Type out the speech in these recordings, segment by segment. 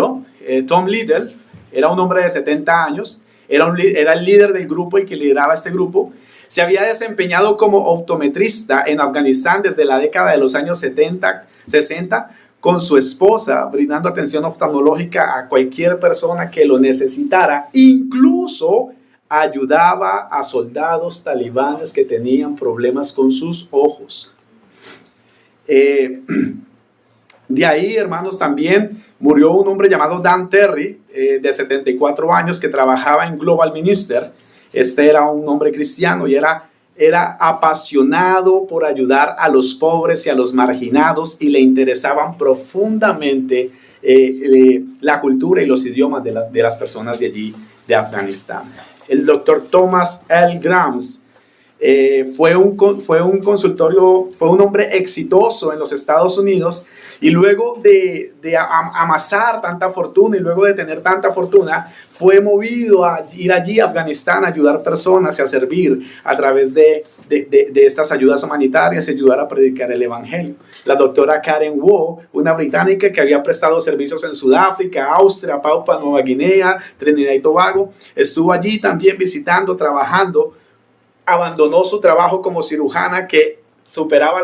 principio, Tom Liddell era un hombre de 70 años, era el líder del grupo y que lideraba este grupo. Se había desempeñado como optometrista en Afganistán desde la década de los años 60, con su esposa, brindando atención oftalmológica a cualquier persona que lo necesitara. Incluso ayudaba a soldados talibanes que tenían problemas con sus ojos. De ahí, hermanos, también murió un hombre llamado Dan Terry, de 74 años, que trabajaba en Global Minister. Este era un hombre cristiano y era apasionado por ayudar a los pobres y a los marginados, y le interesaban profundamente la cultura y los idiomas de las personas de allí, de Afganistán. El doctor Thomas L. Grams fue un hombre exitoso en los Estados Unidos, y luego de amasar tanta fortuna y luego de tener tanta fortuna, fue movido a ir allí a Afganistán a ayudar personas y a servir a través de estas ayudas humanitarias y ayudar a predicar el evangelio. La doctora Karen Wu, una británica que había prestado servicios en Sudáfrica, Austria, Papúa Nueva Guinea, Trinidad y Tobago, estuvo allí también visitando, trabajando. Abandonó su trabajo como cirujana, que superaba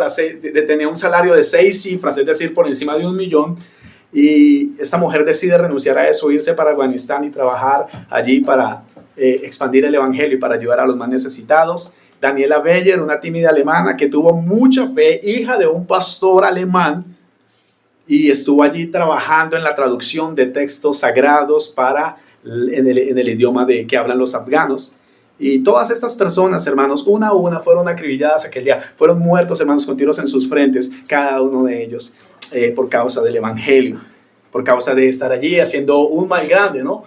tenía un salario de 6 cifras, es decir, por encima de $1 millón, y esta mujer decide renunciar a eso, irse para Afganistán y trabajar allí para expandir el evangelio y para ayudar a los más necesitados. Daniela Beyer, una tímida alemana que tuvo mucha fe, hija de un pastor alemán, y estuvo allí trabajando en la traducción de textos sagrados en el idioma que hablan los afganos. Y todas estas personas, hermanos, una a una fueron acribilladas aquel día, fueron muertos, hermanos, con tiros en sus frentes, cada uno de ellos, por causa del evangelio, por causa de estar allí haciendo un mal grande, ¿no?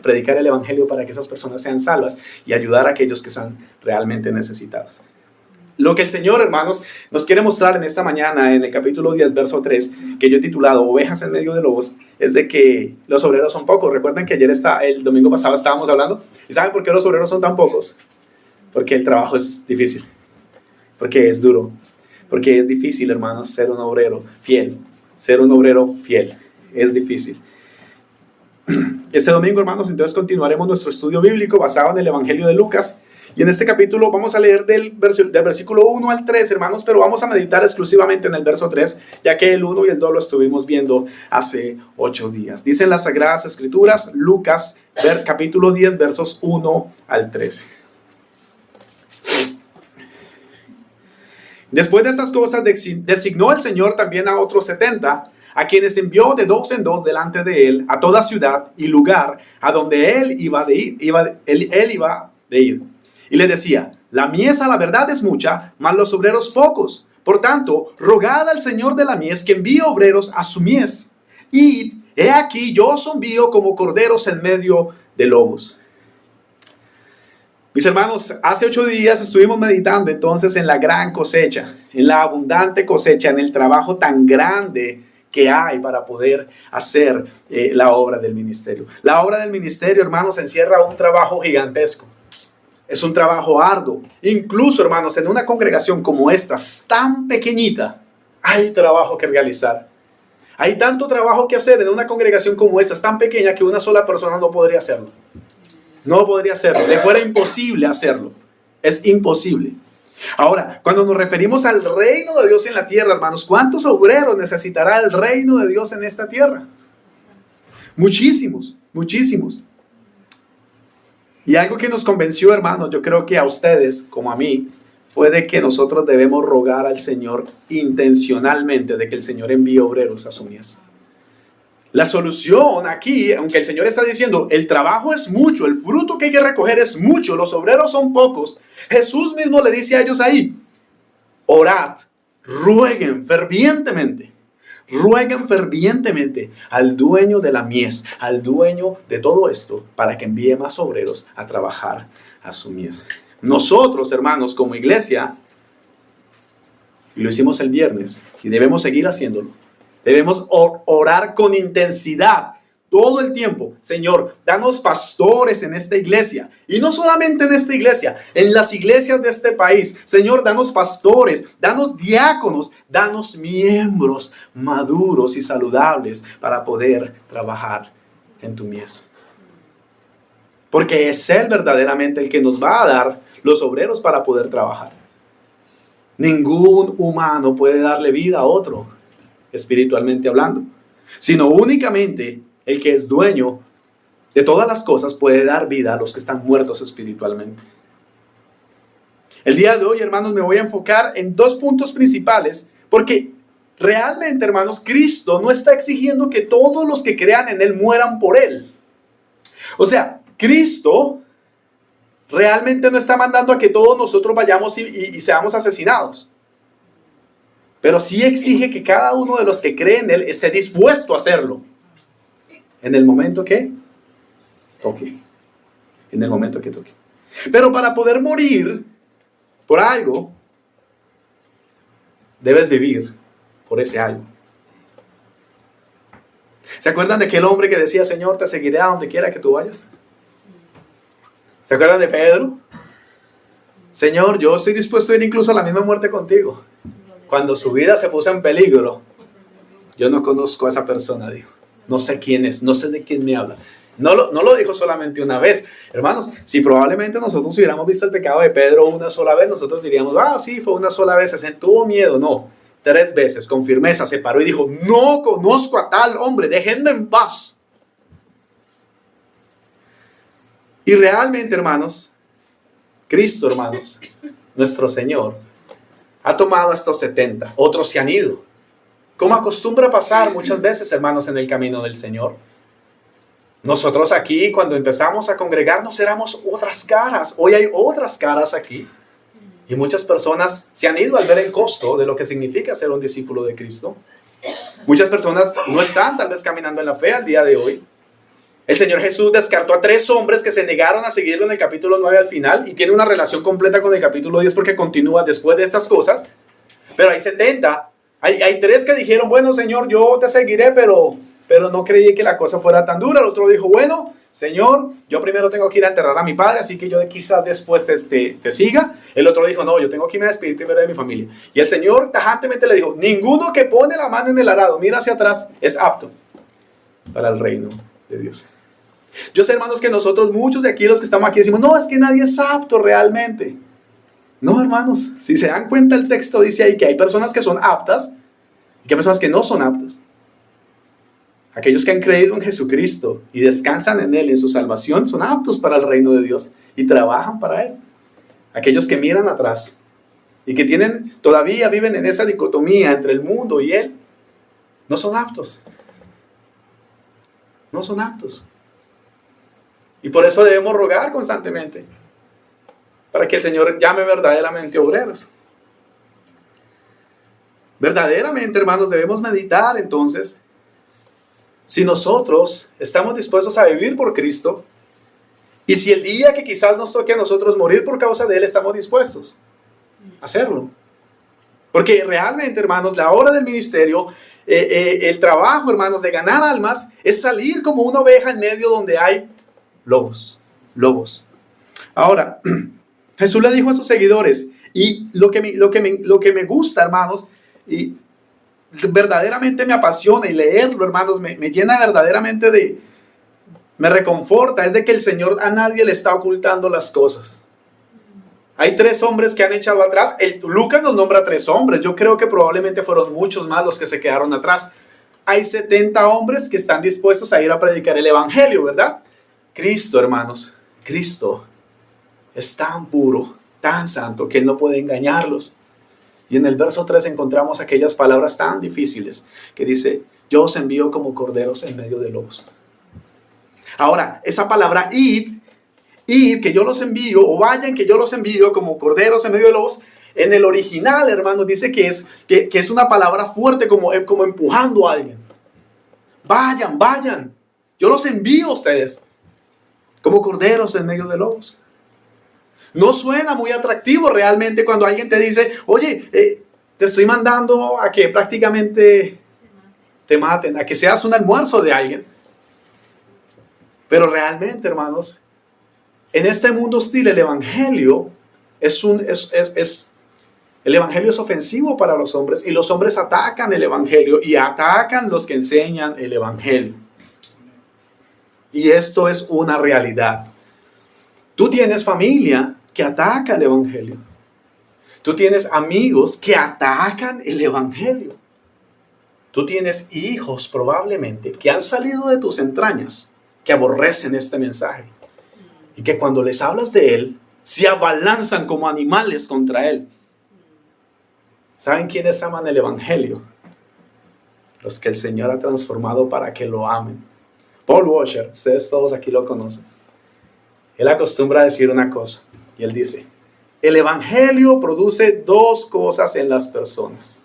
Predicar el evangelio para que esas personas sean salvas y ayudar a aquellos que están realmente necesitados. Lo que el Señor, hermanos, nos quiere mostrar en esta mañana, en el capítulo 10, verso 3, que yo he titulado Ovejas en medio de lobos, es de que los obreros son pocos. Recuerden que el domingo pasado estábamos hablando. ¿Y saben por qué los obreros son tan pocos? Porque el trabajo es difícil, porque es duro, porque es difícil, hermanos, ser un obrero fiel. Ser un obrero fiel es difícil. Este domingo, hermanos, entonces continuaremos nuestro estudio bíblico basado en el Evangelio de Lucas. Y en este capítulo vamos a leer del versículo 1 al 3, hermanos, pero vamos a meditar exclusivamente en el verso 3, ya que el 1 y el 2 lo estuvimos viendo hace 8 días. Dicen las Sagradas Escrituras, Lucas, capítulo 10, versos 1 al 13. Después de estas cosas, designó el Señor también a otros 70, a quienes envió de 2 en 2 delante de él, a toda ciudad y lugar a donde él iba de ir. Y le decía, la mies a la verdad es mucha, mas los obreros pocos. Por tanto, rogad al Señor de la mies que envíe obreros a su mies. Y he aquí, yo os envío como corderos en medio de lobos. Mis hermanos, hace 8 días estuvimos meditando entonces en la gran cosecha, en la abundante cosecha, en el trabajo tan grande que hay para poder hacer la obra del ministerio. La obra del ministerio, hermanos, encierra un trabajo gigantesco. Es un trabajo arduo. Incluso, hermanos, en una congregación como esta, tan pequeñita, hay trabajo que realizar. Hay tanto trabajo que hacer en una congregación como esta, tan pequeña, que una sola persona no podría hacerlo. No podría hacerlo. Le fuera imposible hacerlo. Es imposible. Ahora, cuando nos referimos al reino de Dios en la tierra, hermanos, ¿cuántos obreros necesitará el reino de Dios en esta tierra? Muchísimos, muchísimos. Y algo que nos convenció, hermanos, yo creo que a ustedes, como a mí, fue de que nosotros debemos rogar al Señor intencionalmente de que el Señor envíe obreros a su mies. La solución aquí, aunque el Señor está diciendo, el trabajo es mucho, el fruto que hay que recoger es mucho, los obreros son pocos, Jesús mismo le dice a ellos ahí, orad, rueguen fervientemente al dueño de la mies, al dueño de todo esto, para que envíe más obreros a trabajar a su mies. Nosotros, hermanos, como iglesia, y lo hicimos el viernes, y debemos seguir haciéndolo, debemos orar con intensidad todo el tiempo: Señor, danos pastores en esta iglesia. Y no solamente en esta iglesia, en las iglesias de este país. Señor, danos pastores, danos diáconos, danos miembros maduros y saludables para poder trabajar en tu mies. Porque es Él verdaderamente el que nos va a dar los obreros para poder trabajar. Ningún humano puede darle vida a otro, espiritualmente hablando, sino únicamente el que es dueño de todas las cosas puede dar vida a los que están muertos espiritualmente. El día de hoy, hermanos, me voy a enfocar en dos puntos principales, porque realmente, hermanos, Cristo no está exigiendo que todos los que crean en Él mueran por Él. O sea, Cristo realmente no está mandando a que todos nosotros vayamos y seamos asesinados. Pero sí exige que cada uno de los que creen en Él esté dispuesto a hacerlo. En el momento que toque. En el momento que toque. Pero para poder morir por algo, debes vivir por ese algo. ¿Se acuerdan de aquel hombre que decía: Señor, te seguiré a donde quiera que tú vayas? ¿Se acuerdan de Pedro? Señor, yo estoy dispuesto a ir incluso a la misma muerte contigo. Cuando su vida se puso en peligro, yo no conozco a esa persona, dijo. No sé quién es, no sé de quién me habla. No lo dijo solamente una vez. Hermanos, si probablemente nosotros hubiéramos visto el pecado de Pedro una sola vez, nosotros diríamos: ah, sí, fue una sola vez, se tuvo miedo. No, 3 veces, con firmeza se paró y dijo: no conozco a tal hombre, déjenme en paz. Y realmente, hermanos, Cristo, hermanos, nuestro Señor, ha tomado a estos 70, otros se han ido. Como acostumbra pasar muchas veces, hermanos, en el camino del Señor. Nosotros aquí, cuando empezamos a congregarnos, éramos otras caras. Hoy hay otras caras aquí. Y muchas personas se han ido al ver el costo de lo que significa ser un discípulo de Cristo. Muchas personas no están tal vez caminando en la fe al día de hoy. El Señor Jesús descartó a 3 hombres que se negaron a seguirlo en el capítulo 9 al final, y tiene una relación completa con el capítulo 10 porque continúa después de estas cosas. Pero hay 70, hay 3 que dijeron: bueno, Señor, yo te seguiré, pero no creí que la cosa fuera tan dura. El otro dijo: bueno, Señor, yo primero tengo que ir a enterrar a mi padre, así que yo quizás después te siga. El otro dijo: no, yo tengo que irme a despedir primero de mi familia. Y el Señor tajantemente le dijo: ninguno que pone la mano en el arado, mira hacia atrás, es apto para el reino de Dios. Yo sé, hermanos, que nosotros, muchos de aquí, los que estamos aquí, decimos: no, es que nadie es apto realmente. No, hermanos, si se dan cuenta, el texto dice ahí que hay personas que son aptas y que hay personas que no son aptas. Aquellos que han creído en Jesucristo y descansan en Él, en su salvación, son aptos para el reino de Dios y trabajan para Él. Aquellos que miran atrás y que todavía viven en esa dicotomía entre el mundo y Él, no son aptos. No son aptos. Y por eso debemos rogar constantemente para que el Señor llame verdaderamente obreros. Verdaderamente, hermanos, debemos meditar entonces si nosotros estamos dispuestos a vivir por Cristo, y si el día que quizás nos toque a nosotros morir por causa de Él, estamos dispuestos a hacerlo. Porque realmente, hermanos, la obra del ministerio, el trabajo, hermanos, de ganar almas, es salir como una oveja en medio donde hay lobos. Ahora, Jesús le dijo a sus seguidores, y lo que me gusta, hermanos, y verdaderamente me apasiona, y leerlo, hermanos, me llena verdaderamente me reconforta, es de que el Señor a nadie le está ocultando las cosas. Hay 3 hombres que han echado atrás. Lucas nos nombra 3 hombres. Yo creo que probablemente fueron muchos más los que se quedaron atrás. Hay 70 hombres que están dispuestos a ir a predicar el evangelio, ¿verdad? Cristo, hermanos, Cristo es tan puro, tan santo, que Él no puede engañarlos. Y en el verso 3 encontramos aquellas palabras tan difíciles que dice: yo os envío como corderos en medio de lobos. Ahora, esa palabra id, que yo los envío, o vayan, que yo los envío como corderos en medio de lobos, en el original, hermanos, dice que es una palabra fuerte, como empujando a alguien. Vayan, yo los envío a ustedes como corderos en medio de lobos. No suena muy atractivo realmente cuando alguien te dice: oye, te estoy mandando a que prácticamente te maten, a que seas un almuerzo de alguien. Pero realmente, hermanos, en este mundo hostil el evangelio el evangelio es ofensivo para los hombres y los hombres atacan el evangelio y atacan los que enseñan el evangelio. Y esto es una realidad. Tú tienes familia que ataca el evangelio. Tú tienes amigos que atacan el evangelio. Tú tienes hijos probablemente que han salido de tus entrañas, que aborrecen este mensaje. Y que cuando les hablas de él, se abalanzan como animales contra él. ¿Saben quiénes aman el evangelio? Los que el Señor ha transformado para que lo amen. Paul Washer, ustedes todos aquí lo conocen. Él acostumbra a decir una cosa. Y él dice, el evangelio produce dos cosas en las personas.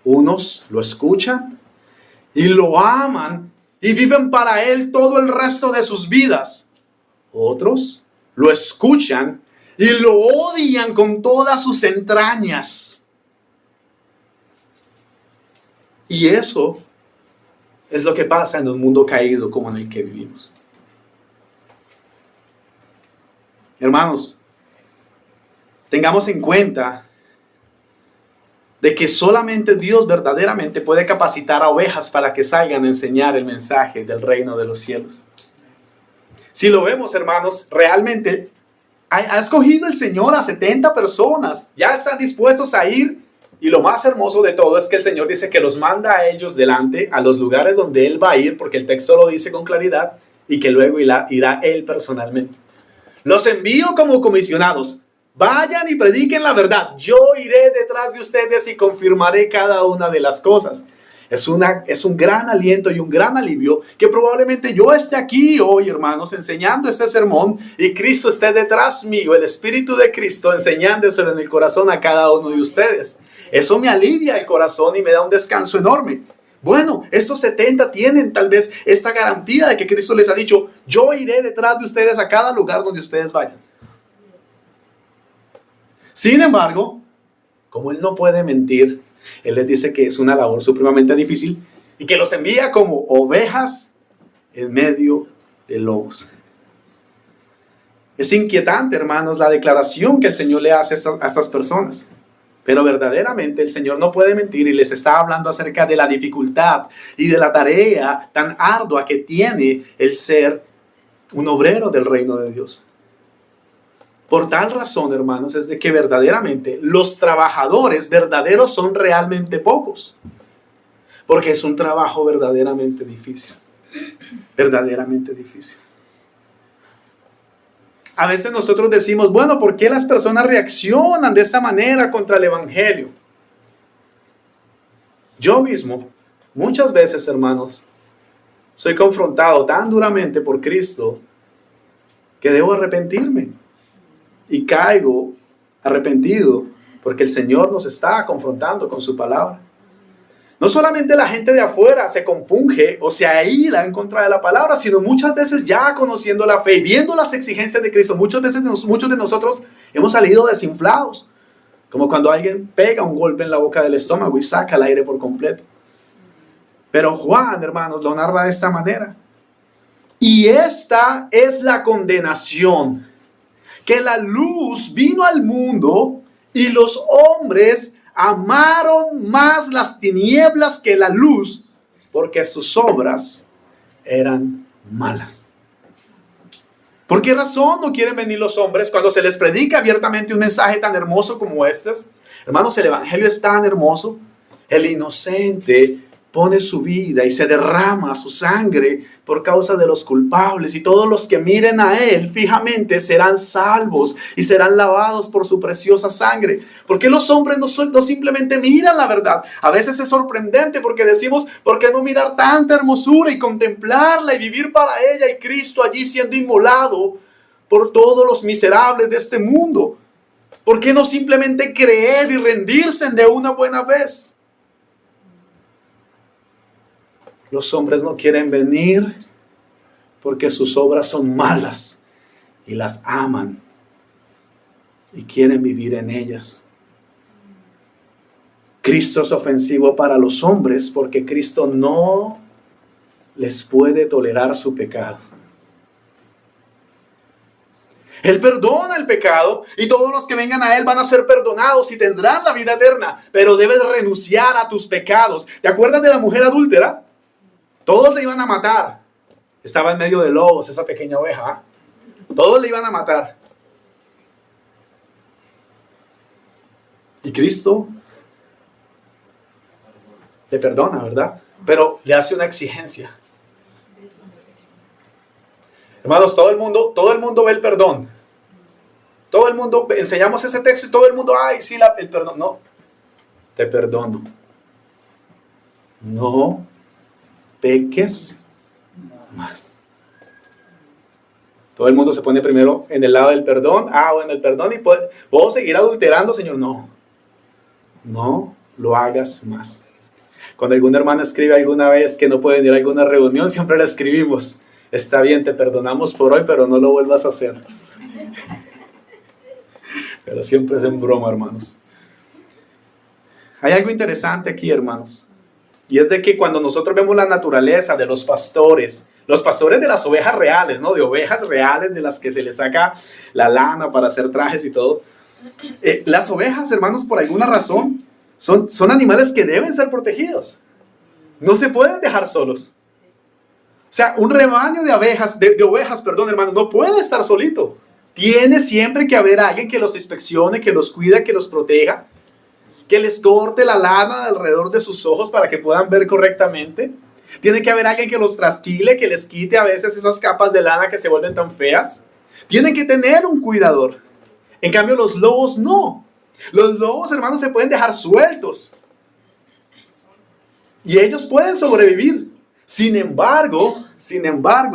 Unos lo escuchan y lo aman y viven para él todo el resto de sus vidas. Otros lo escuchan y lo odian con todas sus entrañas. Y eso es lo que pasa en un mundo caído como en el que vivimos. Hermanos, tengamos en cuenta de que solamente Dios verdaderamente puede capacitar a ovejas para que salgan a enseñar el mensaje del reino de los cielos. Si lo vemos, hermanos, realmente ha escogido el Señor a 70 personas. Ya están dispuestos a ir. Y lo más hermoso de todo es que el Señor dice que los manda a ellos delante, a los lugares donde Él va a ir, porque el texto lo dice con claridad, y que luego irá Él personalmente. Los envío como comisionados. Vayan y prediquen la verdad. Yo iré detrás de ustedes y confirmaré cada una de las cosas. Es un gran aliento y un gran alivio que probablemente yo esté aquí hoy, hermanos, enseñando este sermón y Cristo esté detrás mío, el Espíritu de Cristo enseñándoselo en el corazón a cada uno de ustedes. Eso me alivia el corazón y me da un descanso enorme. Bueno, estos 70 tienen tal vez esta garantía de que Cristo les ha dicho, yo iré detrás de ustedes a cada lugar donde ustedes vayan. Sin embargo, como Él no puede mentir, Él les dice que es una labor supremamente difícil y que los envía como ovejas en medio de lobos. Es inquietante, hermanos, la declaración que el Señor le hace a estas personas. Pero verdaderamente el Señor no puede mentir y les está hablando acerca de la dificultad y de la tarea tan ardua que tiene el ser un obrero del reino de Dios. Por tal razón, hermanos, es de que verdaderamente los trabajadores verdaderos son realmente pocos. Porque es un trabajo verdaderamente difícil. Verdaderamente difícil. A veces nosotros decimos, bueno, ¿por qué las personas reaccionan de esta manera contra el evangelio? Yo mismo, muchas veces, hermanos, soy confrontado tan duramente por Cristo que debo arrepentirme. Y caigo arrepentido porque el Señor nos está confrontando con su palabra. No solamente la gente de afuera se compunge o se aíra en contra de la palabra, sino muchas veces ya conociendo la fe y viendo las exigencias de Cristo, muchos de nosotros hemos salido desinflados. Como cuando alguien pega un golpe en la boca del estómago y saca el aire por completo. Pero Juan, hermanos, lo narra de esta manera. Y esta es la condenación. Que la luz vino al mundo y los hombres amaron más las tinieblas que la luz porque sus obras eran malas. ¿Por qué razón no quieren venir los hombres cuando se les predica abiertamente un mensaje tan hermoso como este? Hermanos, el evangelio es tan hermoso. El inocente pone su vida y se derrama su sangre por causa de los culpables, y todos los que miren a Él fijamente serán salvos y serán lavados por su preciosa sangre. ¿Por qué los hombres no simplemente miran la verdad? A veces es sorprendente porque decimos, ¿por qué no mirar tanta hermosura y contemplarla y vivir para ella y Cristo allí siendo inmolado por todos los miserables de este mundo? ¿Por qué no simplemente creer y rendirse de una buena vez? Los hombres no quieren venir porque sus obras son malas y las aman y quieren vivir en ellas. Cristo es ofensivo para los hombres porque Cristo no les puede tolerar su pecado. Él perdona el pecado y todos los que vengan a Él van a ser perdonados y tendrán la vida eterna. Pero debes renunciar a tus pecados. ¿Te acuerdas de la mujer adúltera? Todos le iban a matar. Estaba en medio de lobos, esa pequeña oveja. Todos le iban a matar. Y Cristo le perdona, ¿verdad? Pero le hace una exigencia. Hermanos, todo el mundo ve el perdón. Todo el mundo, enseñamos ese texto y todo el mundo, ay, sí, el perdón. No, te perdono. No peques más. Todo el mundo se pone primero en el lado del perdón. Bueno, el perdón y ¿puedo seguir adulterando, Señor? No lo hagas más. Cuando alguna hermana escribe alguna vez que no puede ir a alguna reunión, siempre la escribimos. Está bien, te perdonamos por hoy, pero no lo vuelvas a hacer. Pero siempre es en broma, hermanos. Hay algo interesante aquí, hermanos. Y es de que cuando nosotros vemos la naturaleza de los pastores de las ovejas reales, ¿no? De ovejas reales de las que se les saca la lana para hacer trajes y todo. Las ovejas, hermanos, por alguna razón, son animales que deben ser protegidos. No se pueden dejar solos. O sea, un rebaño de ovejas, hermano, no puede estar solito. Tiene siempre que haber alguien que los inspeccione, que los cuide, que los proteja, que les corte la lana alrededor de sus ojos para que puedan ver correctamente. Tiene que haber alguien que los trasquile, que les quite a veces esas capas de lana que se vuelven tan feas. Tienen que tener un cuidador. En cambio, los lobos no. Los lobos, hermanos, se pueden dejar sueltos. Y ellos pueden sobrevivir. Sin embargo,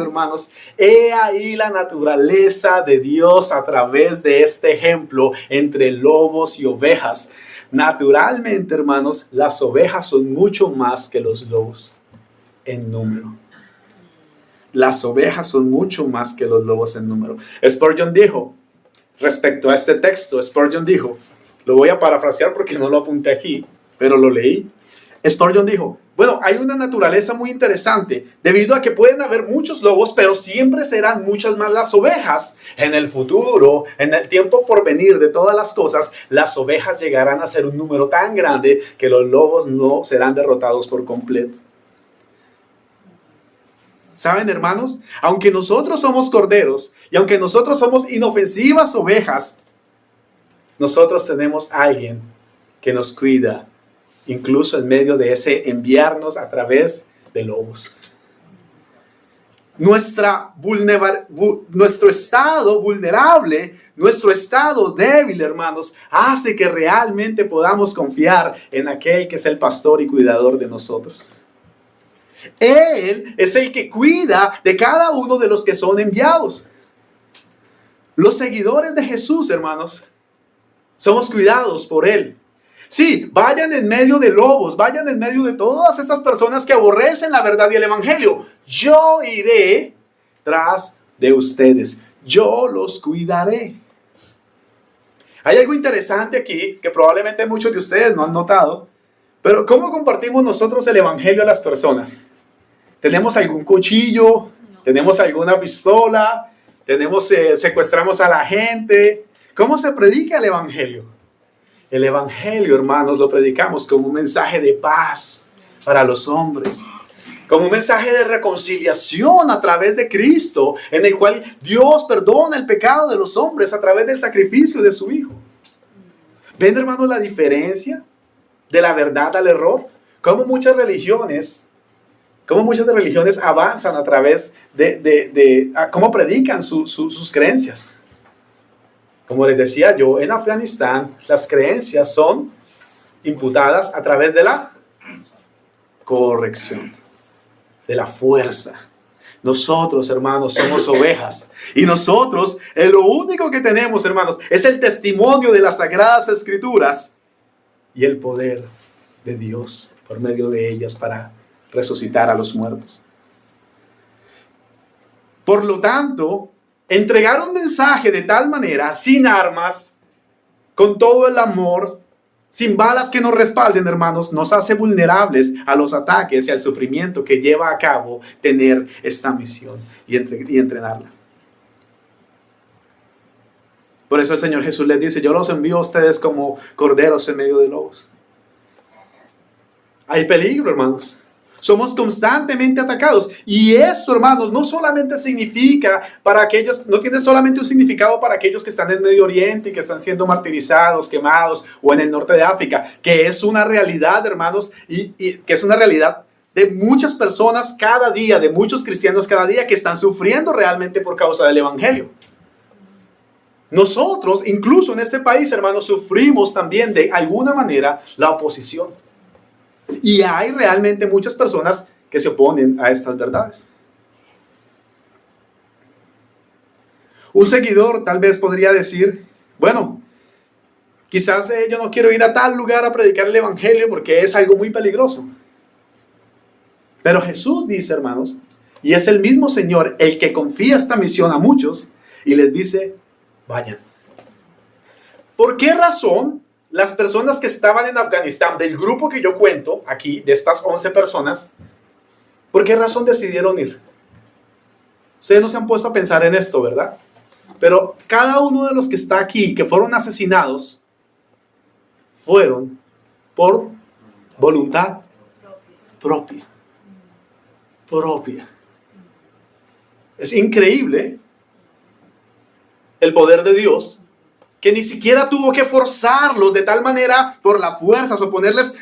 hermanos, he ahí la naturaleza de Dios a través de este ejemplo entre lobos y ovejas. Naturalmente, hermanos, las ovejas son mucho más que los lobos en número. Las ovejas son mucho más que los lobos en número. Spurgeon dijo, respecto a este texto, lo voy a parafrasear porque no lo apunté aquí, pero lo leí. Spurgeon dijo, bueno, hay una naturaleza muy interesante, debido a que pueden haber muchos lobos, pero siempre serán muchas más las ovejas. En el futuro, en el tiempo por venir de todas las cosas, las ovejas llegarán a ser un número tan grande que los lobos no serán derrotados por completo. ¿Saben, hermanos? Aunque nosotros somos corderos y aunque nosotros somos inofensivas ovejas, nosotros tenemos a alguien que nos cuida, incluso en medio de ese enviarnos a través de lobos. Nuestro estado vulnerable, nuestro estado débil, hermanos, hace que realmente podamos confiar en aquel que es el pastor y cuidador de nosotros. Él es el que cuida de cada uno de los que son enviados. Los seguidores de Jesús, hermanos, somos cuidados por Él. Sí, vayan en medio de lobos, vayan en medio de todas estas personas que aborrecen la verdad y el evangelio. Yo iré tras de ustedes. Yo los cuidaré. Hay algo interesante aquí que probablemente muchos de ustedes no han notado. Pero ¿cómo compartimos nosotros el evangelio a las personas? ¿Tenemos algún cuchillo? ¿Tenemos alguna pistola? ¿Secuestramos a la gente? ¿Cómo se predica el evangelio? El evangelio, hermanos, lo predicamos como un mensaje de paz para los hombres, como un mensaje de reconciliación a través de Cristo, en el cual Dios perdona el pecado de los hombres a través del sacrificio de su Hijo. ¿Ven, hermanos, la diferencia de la verdad al error? Cómo muchas religiones avanzan a través de cómo predican sus creencias. Como les decía yo, en Afganistán las creencias son imputadas a través de la corrección, de la fuerza. Nosotros, hermanos, somos ovejas. Y nosotros, lo único que tenemos, hermanos, es el testimonio de las Sagradas Escrituras y el poder de Dios por medio de ellas para resucitar a los muertos. Por lo tanto, entregar un mensaje de tal manera, sin armas, con todo el amor, sin balas que nos respalden, hermanos, nos hace vulnerables a los ataques y al sufrimiento que lleva a cabo tener esta misión y entrenarla. Por eso el Señor Jesús les dice, yo los envío a ustedes como corderos en medio de lobos. Hay peligro, hermanos. Somos constantemente atacados. Y esto, hermanos, no solamente significa para aquellos, no tiene solamente un significado para aquellos que están en Medio Oriente y que están siendo martirizados, quemados, o en el norte de África, que es una realidad, hermanos, y que es una realidad de muchas personas cada día, de muchos cristianos cada día que están sufriendo realmente por causa del Evangelio. Nosotros, incluso en este país, hermanos, sufrimos también de alguna manera la oposición. Y hay realmente muchas personas que se oponen a estas verdades. Un seguidor tal vez podría decir, bueno, quizás yo no quiero ir a tal lugar a predicar el Evangelio porque es algo muy peligroso. Pero Jesús dice, hermanos, y es el mismo Señor el que confía esta misión a muchos y les dice, vayan. ¿Por qué razón las personas que estaban en Afganistán, del grupo que yo cuento aquí, de estas 11 personas, por qué razón decidieron ir? Ustedes no se han puesto a pensar en esto, ¿verdad? Pero cada uno de los que está aquí, que fueron asesinados, fueron por voluntad propia. Es increíble el poder de Dios, que ni siquiera tuvo que forzarlos de tal manera por la fuerza o ponerles,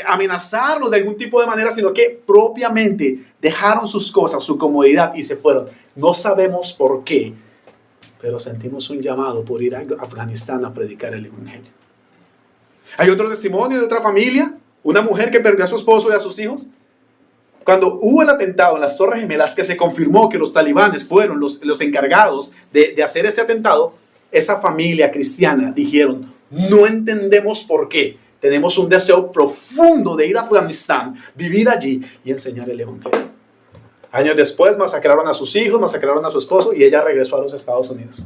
amenazarlos de algún tipo de manera, sino que propiamente dejaron sus cosas, su comodidad y se fueron. No sabemos por qué, pero sentimos un llamado por ir a Afganistán a predicar el Evangelio. Hay otro testimonio de otra familia, una mujer que perdió a su esposo y a sus hijos. Cuando hubo el atentado en las Torres Gemelas, que se confirmó que los talibanes fueron los encargados de hacer ese atentado, esa familia cristiana dijeron, no entendemos por qué. Tenemos un deseo profundo de ir a Afganistán, vivir allí y enseñar el Evangelio. Años después masacraron a sus hijos, masacraron a su esposo y ella regresó a los Estados Unidos.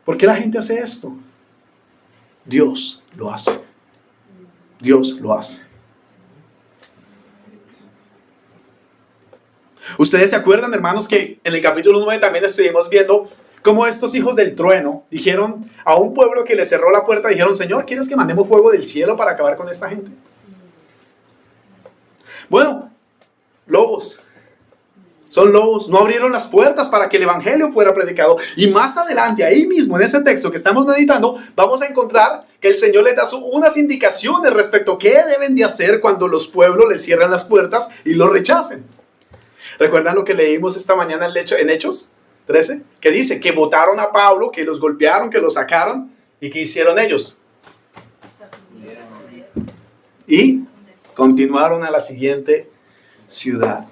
¿Por qué la gente hace esto? Dios lo hace. Dios lo hace. Ustedes se acuerdan, hermanos, que en el capítulo 9 también estuvimos viendo cómo estos hijos del trueno dijeron a un pueblo que le cerró la puerta, dijeron, Señor, ¿quieres que mandemos fuego del cielo para acabar con esta gente? Bueno, lobos. Son lobos. No abrieron las puertas para que el Evangelio fuera predicado. Y más adelante, ahí mismo, en ese texto que estamos meditando, vamos a encontrar que el Señor les da unas indicaciones respecto a qué deben de hacer cuando los pueblos les cierran las puertas y los rechacen. ¿Recuerdan lo que leímos esta mañana en Hechos 13? Que dice que botaron a Pablo, que los golpearon, que los sacaron. ¿Y qué hicieron ellos? Y continuaron a la siguiente ciudad.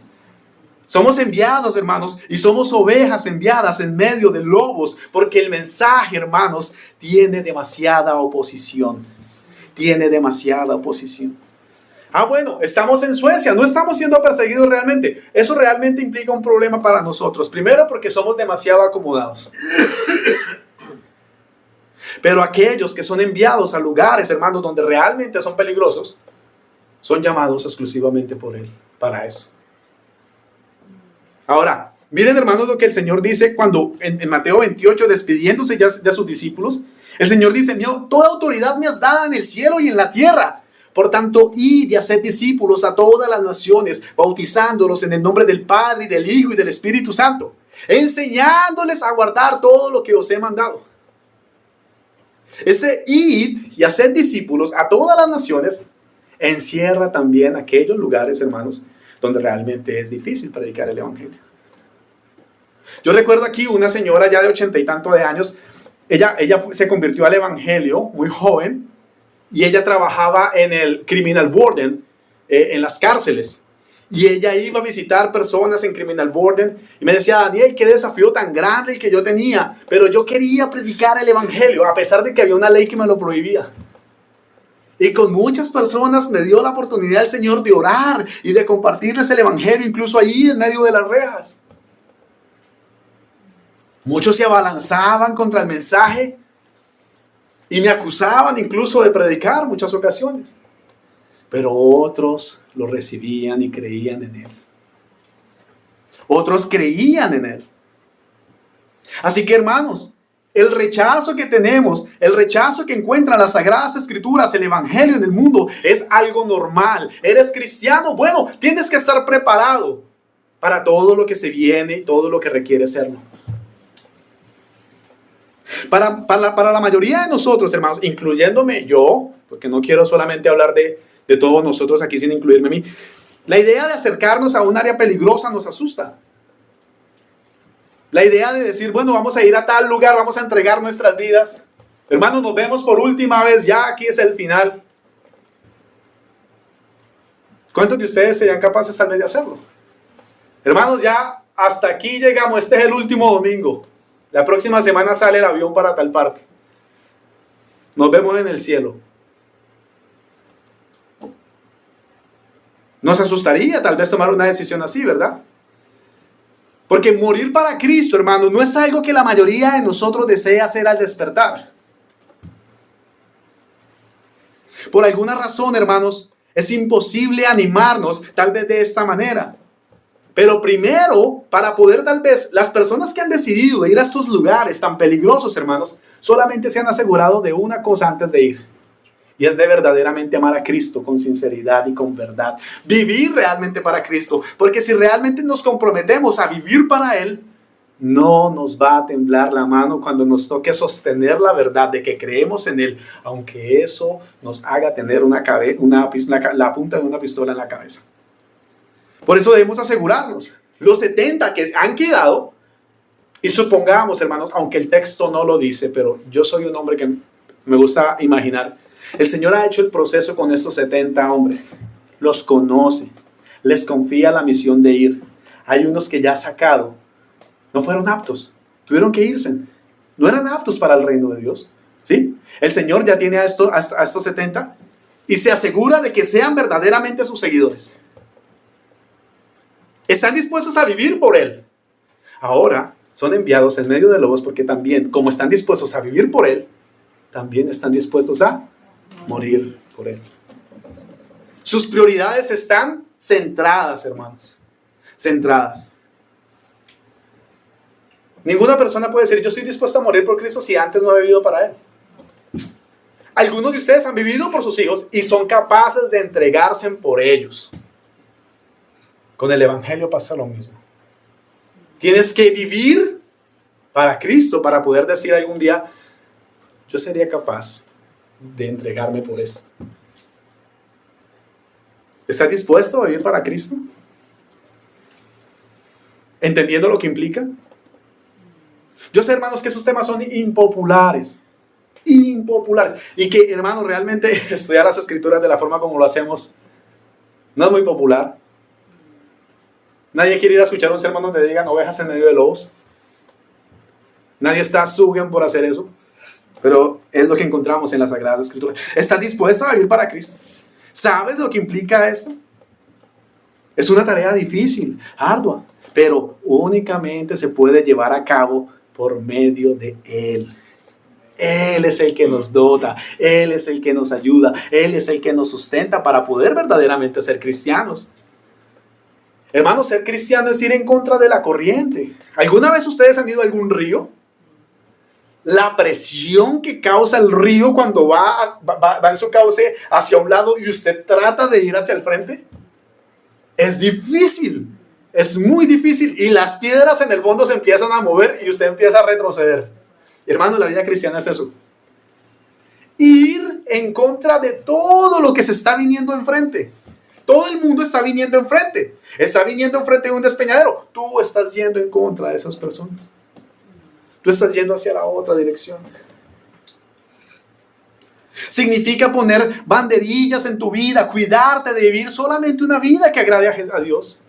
Somos enviados, hermanos, y somos ovejas enviadas en medio de lobos, porque el mensaje, hermanos, tiene demasiada oposición. Tiene demasiada oposición. Bueno, estamos en Suecia, no estamos siendo perseguidos realmente. Eso realmente implica un problema para nosotros. Primero, porque somos demasiado acomodados. Pero aquellos que son enviados a lugares, hermanos, donde realmente son peligrosos, son llamados exclusivamente por Él, para eso. Ahora, miren, hermanos, lo que el Señor dice cuando en Mateo 28, despidiéndose ya de sus discípulos, el Señor dice, toda autoridad me has dada en el cielo y en la tierra. Por tanto, id y haced discípulos a todas las naciones, bautizándolos en el nombre del Padre, y del Hijo, y del Espíritu Santo, enseñándoles a guardar todo lo que os he mandado. Este id y haced discípulos a todas las naciones encierra también aquellos lugares, hermanos, donde realmente es difícil predicar el Evangelio. Yo recuerdo aquí una señora ya de 80 y tantos de años. Ella se convirtió al Evangelio muy joven y ella trabajaba en el Criminal Warden, en las cárceles. Y ella iba a visitar personas en Criminal Warden y me decía, Daniel, qué desafío tan grande el que yo tenía, pero yo quería predicar el Evangelio a pesar de que había una ley que me lo prohibía. Y con muchas personas me dio la oportunidad el Señor de orar y de compartirles el Evangelio, incluso ahí en medio de las rejas. Muchos se abalanzaban contra el mensaje y me acusaban incluso de predicar muchas ocasiones. Pero otros lo recibían y creían en Él. Otros creían en Él. Así que, hermanos, El rechazo que tenemos, el rechazo que encuentran las Sagradas Escrituras, el Evangelio en el mundo, es algo normal. ¿Eres cristiano? Bueno, tienes que estar preparado para todo lo que se viene y todo lo que requiere serlo. Para la mayoría de nosotros, hermanos, incluyéndome yo, porque no quiero solamente hablar de todos nosotros aquí sin incluirme a mí, la idea de acercarnos a un área peligrosa nos asusta. La idea de decir, bueno, vamos a ir a tal lugar, vamos a entregar nuestras vidas. Hermanos, nos vemos por última vez, ya aquí es el final. ¿Cuántos de ustedes serían capaces tal vez de hacerlo? Hermanos, ya hasta aquí llegamos, este es el último domingo. La próxima semana sale el avión para tal parte. Nos vemos en el cielo. Nos asustaría tal vez tomar una decisión así, ¿verdad? Porque morir para Cristo, hermano, no es algo que la mayoría de nosotros desea hacer al despertar. Por alguna razón, hermanos, es imposible animarnos tal vez de esta manera. Pero primero, para poder tal vez, las personas que han decidido ir a estos lugares tan peligrosos, hermanos, solamente se han asegurado de una cosa antes de ir. Y es de verdaderamente amar a Cristo con sinceridad y con verdad. Vivir realmente para Cristo. Porque si realmente nos comprometemos a vivir para Él, no nos va a temblar la mano cuando nos toque sostener la verdad de que creemos en Él. Aunque eso nos haga tener la punta de una pistola en la cabeza. Por eso debemos asegurarnos. Los 70 que han quedado, y supongamos, hermanos, aunque el texto no lo dice, pero yo soy un hombre que me gusta imaginar. El Señor ha hecho el proceso con estos 70 hombres. Los conoce. Les confía la misión de ir. Hay unos que ya ha sacado. No fueron aptos. Tuvieron que irse. No eran aptos para el reino de Dios. ¿Sí? El Señor ya tiene a estos 70 y se asegura de que sean verdaderamente sus seguidores. Están dispuestos a vivir por Él. Ahora son enviados en medio de lobos porque también, como están dispuestos a vivir por Él, también están dispuestos a morir por Él. Sus prioridades están centradas, hermanos. Centradas. Ninguna persona puede decir, yo estoy dispuesto a morir por Cristo si antes no he vivido para Él. Algunos de ustedes han vivido por sus hijos y son capaces de entregarse por ellos. Con el Evangelio pasa lo mismo. Tienes que vivir para Cristo para poder decir algún día, yo sería capaz de entregarme por esto. ¿Estás dispuesto a vivir para Cristo? ¿Entendiendo lo que implica? Yo sé, hermanos, que esos temas son impopulares. Impopulares. Y que, hermanos, realmente estudiar las Escrituras de la forma como lo hacemos no es muy popular. Nadie quiere ir a escuchar un sermón donde digan ovejas en medio de lobos. Nadie está sugen por hacer eso. Pero es lo que encontramos en las Sagradas Escrituras. ¿Estás dispuesto a vivir para Cristo? ¿Sabes lo que implica eso? Es una tarea difícil, ardua, pero únicamente se puede llevar a cabo por medio de Él. Él es el que nos dota, Él es el que nos ayuda, Él es el que nos sustenta para poder verdaderamente ser cristianos. Hermanos, ser cristiano es ir en contra de la corriente. ¿Alguna vez ustedes han ido a algún río? La presión que causa el río cuando va en su cauce hacia un lado y usted trata de ir hacia el frente. Es difícil, es muy difícil. Y las piedras en el fondo se empiezan a mover y usted empieza a retroceder. Hermano, la vida cristiana es eso. Ir en contra de todo lo que se está viniendo enfrente. Todo el mundo está viniendo enfrente. Está viniendo enfrente de un despeñadero. Tú estás yendo en contra de esas personas. Tú estás yendo hacia la otra dirección. Significa poner banderillas en tu vida, cuidarte de vivir solamente una vida que agrade a Dios.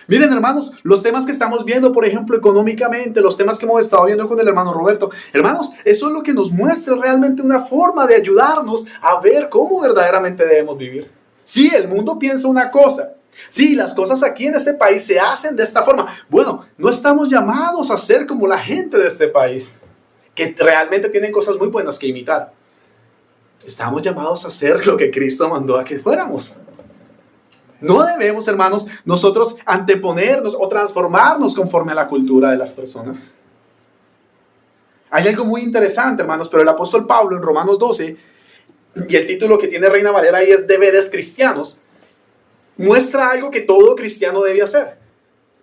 Miren, hermanos, los temas que estamos viendo, por ejemplo, económicamente, los temas que hemos estado viendo con el hermano Roberto, hermanos, eso es lo que nos muestra realmente una forma de ayudarnos a ver cómo verdaderamente debemos vivir. Sí, el mundo piensa una cosa. Sí, las cosas aquí en este país se hacen de esta forma. Bueno, no estamos llamados a ser como la gente de este país, que realmente tienen cosas muy buenas que imitar. Estamos llamados a hacer lo que Cristo mandó a que fuéramos. No debemos, hermanos, nosotros anteponernos o transformarnos conforme a la cultura de las personas. Hay algo muy interesante, hermanos, pero el apóstol Pablo en Romanos 12, y el título que tiene Reina Valera ahí es Deberes Cristianos, muestra algo que todo cristiano debe hacer.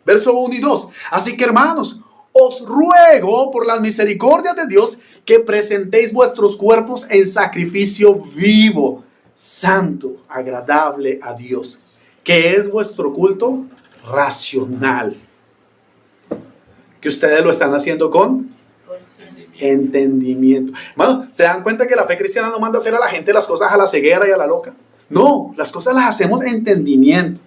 Verso 1 y 2. Así que, hermanos, os ruego por las misericordias de Dios que presentéis vuestros cuerpos en sacrificio vivo, santo, agradable a Dios, que es vuestro culto racional. Que ustedes lo están haciendo con entendimiento. Hermano, ¿se dan cuenta que la fe cristiana no manda a hacer a la gente las cosas a la ceguera y a la loca? No, las cosas las hacemos en entendimiento.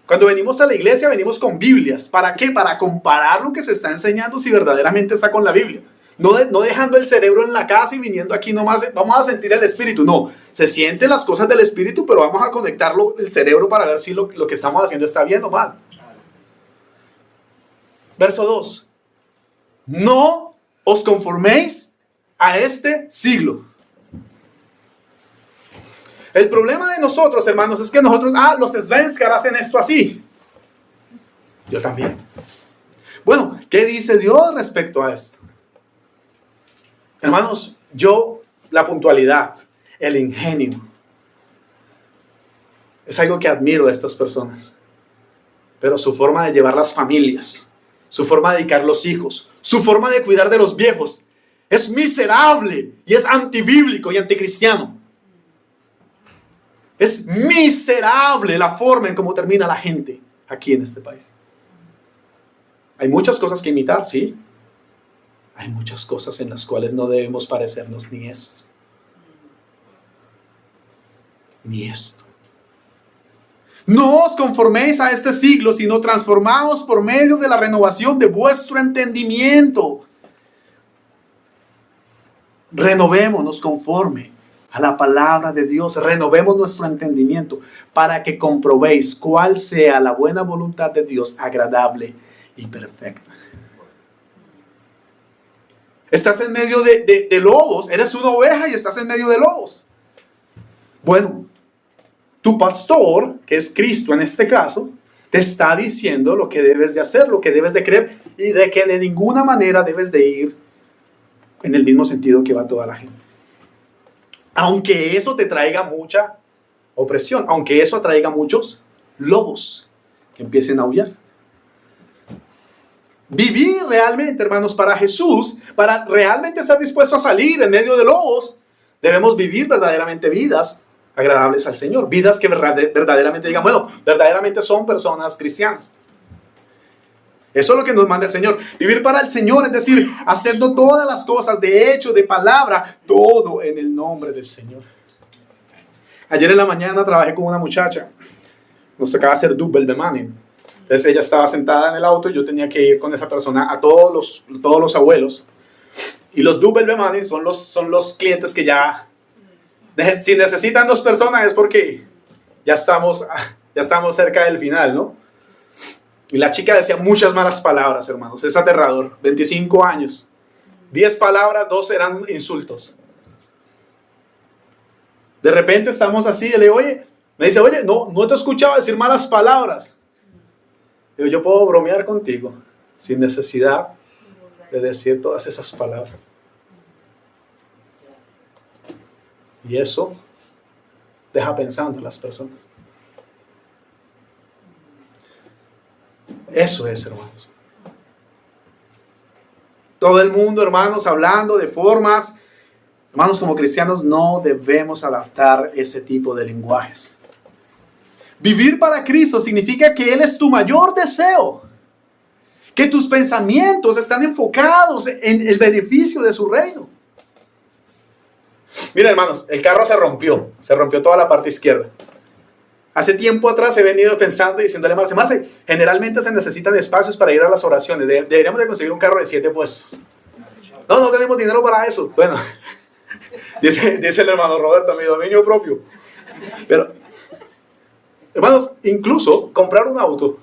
Cuando venimos a la iglesia, venimos con Biblias. ¿Para qué? Para comparar lo que se está enseñando si verdaderamente está con la Biblia. No dejando el cerebro en la casa y viniendo aquí nomás, vamos a sentir el Espíritu. No, se sienten las cosas del Espíritu, pero vamos a conectarlo el cerebro para ver si lo que estamos haciendo está bien o mal. Verso 2. No os conforméis a este siglo. El problema de nosotros, hermanos, es que nosotros, los svenskar hacen esto así. Yo también. Bueno, ¿qué dice Dios respecto a esto? Hermanos, la puntualidad, el ingenio, es algo que admiro de estas personas. Pero su forma de llevar las familias, su forma de dedicar los hijos, su forma de cuidar de los viejos, es miserable y es antibíblico y anticristiano. Es miserable la forma en cómo termina la gente aquí en este país. Hay muchas cosas que imitar, sí. Hay muchas cosas en las cuales no debemos parecernos ni esto. Ni esto. No os conforméis a este siglo, sino transformaos por medio de la renovación de vuestro entendimiento. Renovémonos conforme a la palabra de Dios, renovemos nuestro entendimiento para que comprobéis cuál sea la buena voluntad de Dios, agradable y perfecta. Estás en medio de lobos, eres una oveja y estás en medio de lobos. Bueno, tu pastor, que es Cristo en este caso, te está diciendo lo que debes de hacer, lo que debes de creer y de que de ninguna manera debes de ir en el mismo sentido que va toda la gente. Aunque eso te traiga mucha opresión, aunque eso atraiga muchos lobos que empiecen a aullar. Vivir realmente, hermanos, para Jesús, para realmente estar dispuesto a salir en medio de lobos, debemos vivir verdaderamente vidas agradables al Señor. Vidas que verdaderamente digan, bueno, verdaderamente son personas cristianas. Eso es lo que nos manda el Señor. Vivir para el Señor, es decir, haciendo todas las cosas de hecho, de palabra, todo en el nombre del Señor. Ayer en la mañana trabajé con una muchacha. Nos tocaba hacer double bemanning. Entonces ella estaba sentada en el auto y yo tenía que ir con esa persona a todos los abuelos. Y los double bemanning son los clientes que ya, si necesitan 2 personas es porque ya estamos cerca del final, ¿no? Y la chica decía muchas malas palabras, hermanos. Es aterrador. 25 años. 10 palabras, 2 eran insultos. De repente estamos así. Y le digo, me dice, no te escuchaba decir malas palabras. Digo, yo puedo bromear contigo sin necesidad de decir todas esas palabras. Y eso deja pensando a las personas. Eso es, hermanos. Todo el mundo, hermanos, hablando de formas. Hermanos, como cristianos no debemos adaptar ese tipo de lenguajes. Vivir para Cristo significa que Él es tu mayor deseo. Que tus pensamientos están enfocados en el beneficio de su reino. Mira, hermanos, el carro se rompió toda la parte izquierda. Hace tiempo atrás he venido pensando y diciéndole a Marce, generalmente se necesitan espacios para ir a las oraciones. Deberíamos de conseguir un carro de 7 puestos. No tenemos dinero para eso. Bueno, dice el hermano Roberto, mi dominio propio. Pero, hermanos, incluso comprar un auto,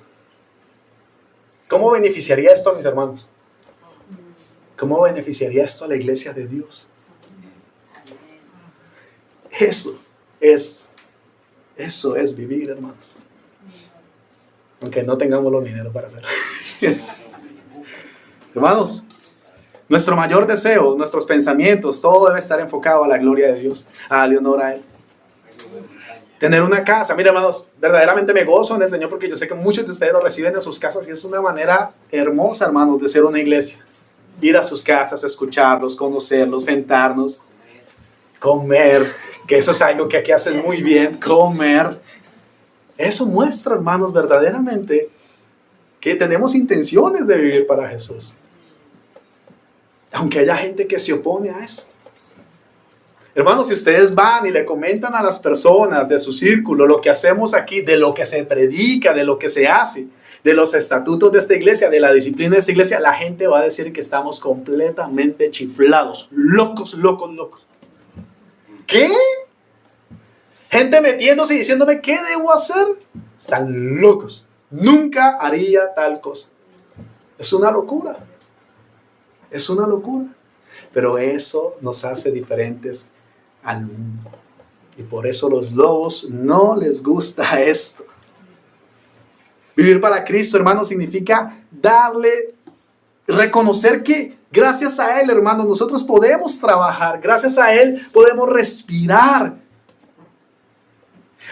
¿cómo beneficiaría esto a mis hermanos? ¿Cómo beneficiaría esto a la iglesia de Dios? Eso es vivir, hermanos. Aunque no tengamos los dinero para hacerlo. Hermanos, Nuestro mayor deseo, nuestros pensamientos, todo debe estar enfocado a la gloria de Dios, a darle honor a Él. Tener una casa. Mira, hermanos, verdaderamente me gozo en el Señor porque yo sé que muchos de ustedes lo reciben en sus casas y es una manera hermosa, hermanos, de ser una iglesia. Ir a sus casas, escucharlos, conocerlos, sentarnos, comer, que eso es algo que aquí hacen muy bien, comer. Eso muestra, hermanos, verdaderamente que tenemos intenciones de vivir para Jesús. Aunque haya gente que se opone a eso. Hermanos, si ustedes van y le comentan a las personas de su círculo lo que hacemos aquí, de lo que se predica, de lo que se hace, de los estatutos de esta iglesia, de la disciplina de esta iglesia, la gente va a decir que estamos completamente chiflados, locos, locos, locos. ¿Qué? Gente metiéndose y diciéndome, ¿qué debo hacer? Están locos. Nunca haría tal cosa. Es una locura. Es una locura. Pero eso nos hace diferentes al mundo. Y por eso los lobos no les gusta esto. Vivir para Cristo, hermano, significa reconocer que gracias a Él, hermanos, nosotros podemos trabajar. Gracias a Él podemos respirar.